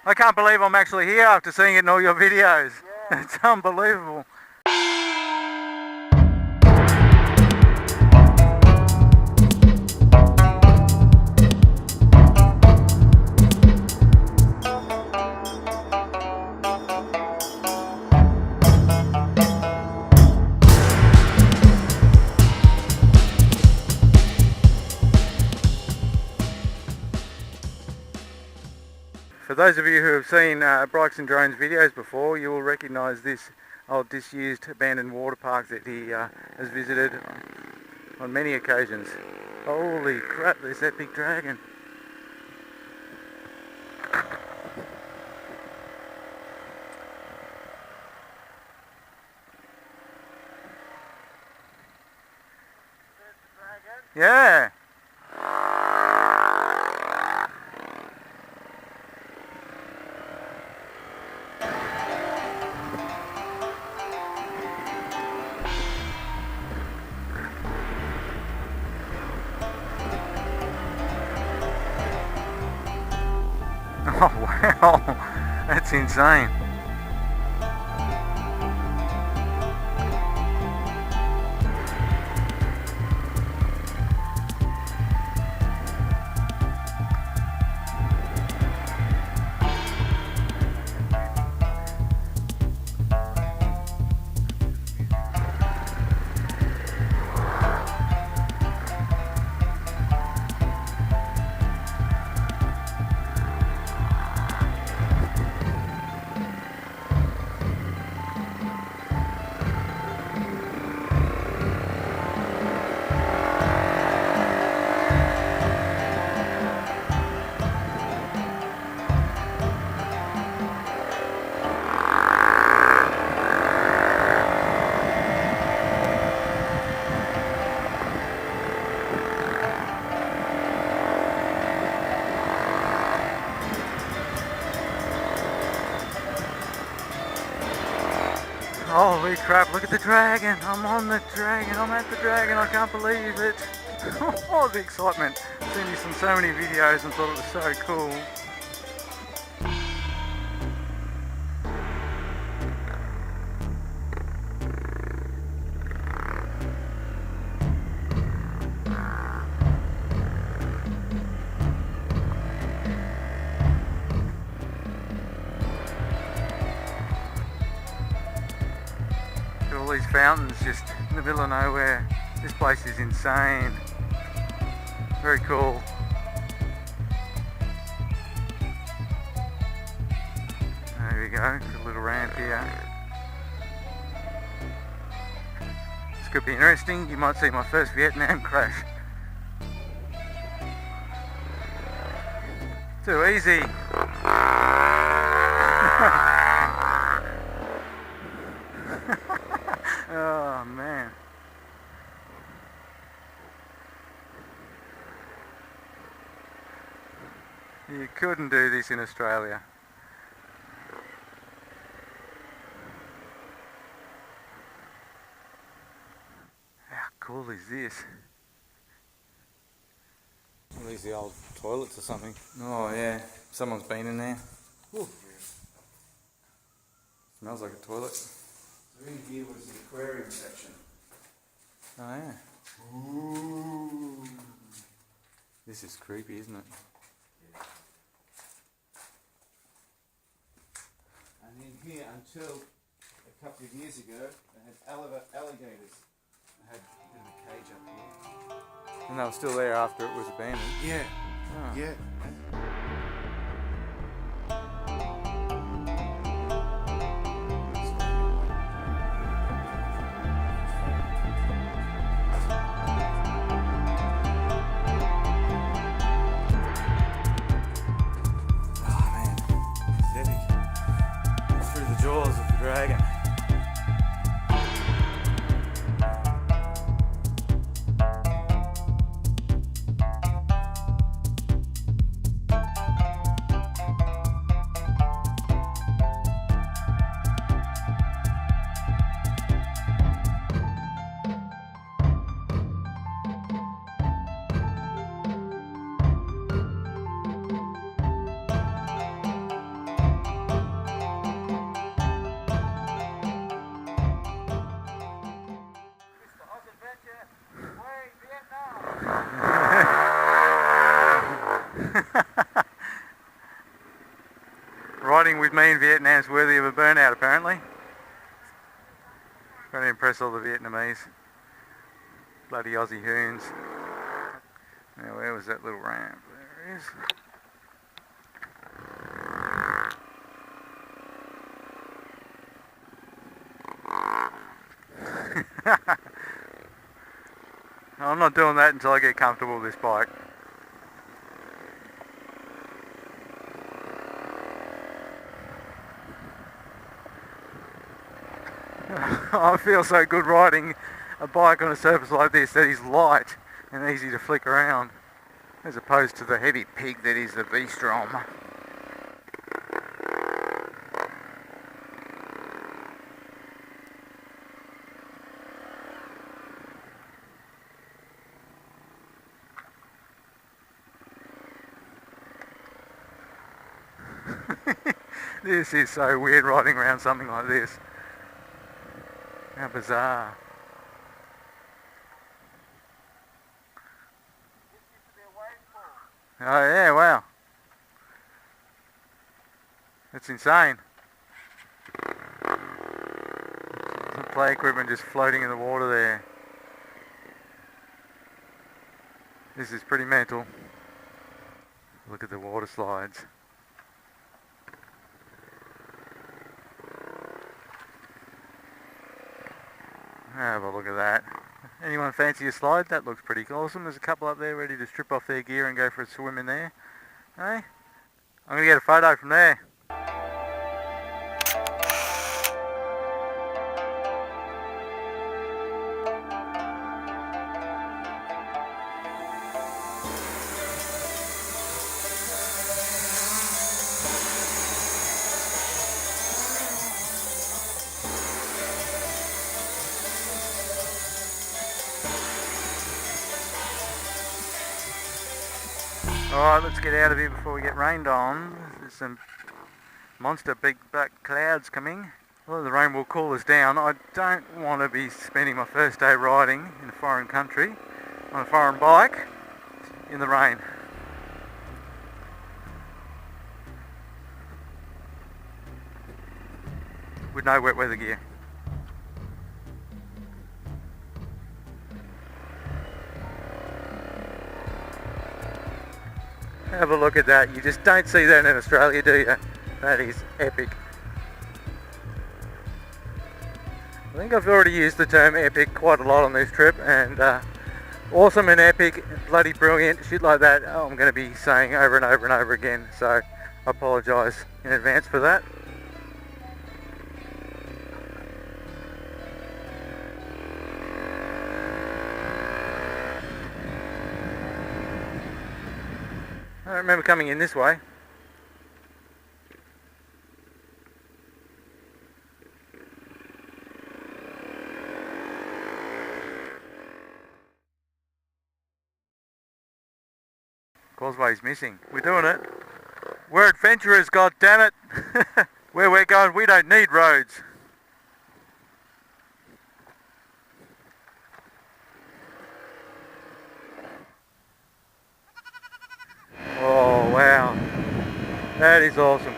I can't believe I'm actually here after seeing it in all your videos. Yeah. It's unbelievable. For those of you who have seen Bikes and Drones videos before, you will recognise this old disused abandoned water park that he has visited on many occasions. Holy crap, there's that big dragon. Yeah. Oh wow, that's insane. Holy crap, look at the dragon. I'm on the dragon, I'm at the dragon, I can't believe it. Oh, the excitement. I've seen this on so many videos and thought it was so cool. All these fountains just in the middle of nowhere. This place is insane. Very cool. There we go, got a little ramp here. This could be interesting. You might see my first Vietnam crash. Too easy. Oh man. You couldn't do this in Australia. How cool is this? Are these the old toilets or something? Oh yeah, someone's been in there. Ooh. Smells like a toilet. So in here was the aquarium section. Oh yeah. Ooh. This is creepy, isn't it? Yeah. And in here, until a couple of years ago, they had alligators. They had a bit of a cage up here. And they were still there after it was abandoned? Yeah. Oh. Yeah. Jaws of the dragon. Riding with me in Vietnam's worthy of a burnout, apparently. Trying to impress all the Vietnamese. Bloody Aussie hoons. Now, where was that little ramp? There it is. I'm not doing that until I get comfortable with this bike. I feel so good riding a bike on a surface like this that is light and easy to flick around, as opposed to the heavy pig that is the V-Strom. This is so weird riding around something like this. How bizarre. Oh yeah, wow. That's insane. The play equipment just floating in the water there. This is pretty mental. Look at the water slides. Have a look at that. Anyone fancy a slide? That looks pretty awesome. There's a couple up there ready to strip off their gear and go for a swim in there. Hey? I'm going to get a photo from there. Alright, let's get out of here before we get rained on. There's some monster big black clouds coming. Well, the rain will cool us down. I don't want to be spending my first day riding in a foreign country on a foreign bike in the rain. With no wet weather gear. Have a look at that. You just don't see that in Australia, do you? That is epic. I think I've already used the term epic quite a lot on this trip, and awesome and epic, bloody brilliant, shit like that, I'm going to be saying over and over and over again, so I apologise in advance for that. I don't remember coming in this way. Causeway's missing. We're doing it. We're adventurers, goddammit. Where we're going, we don't need roads. Oh wow, that is awesome.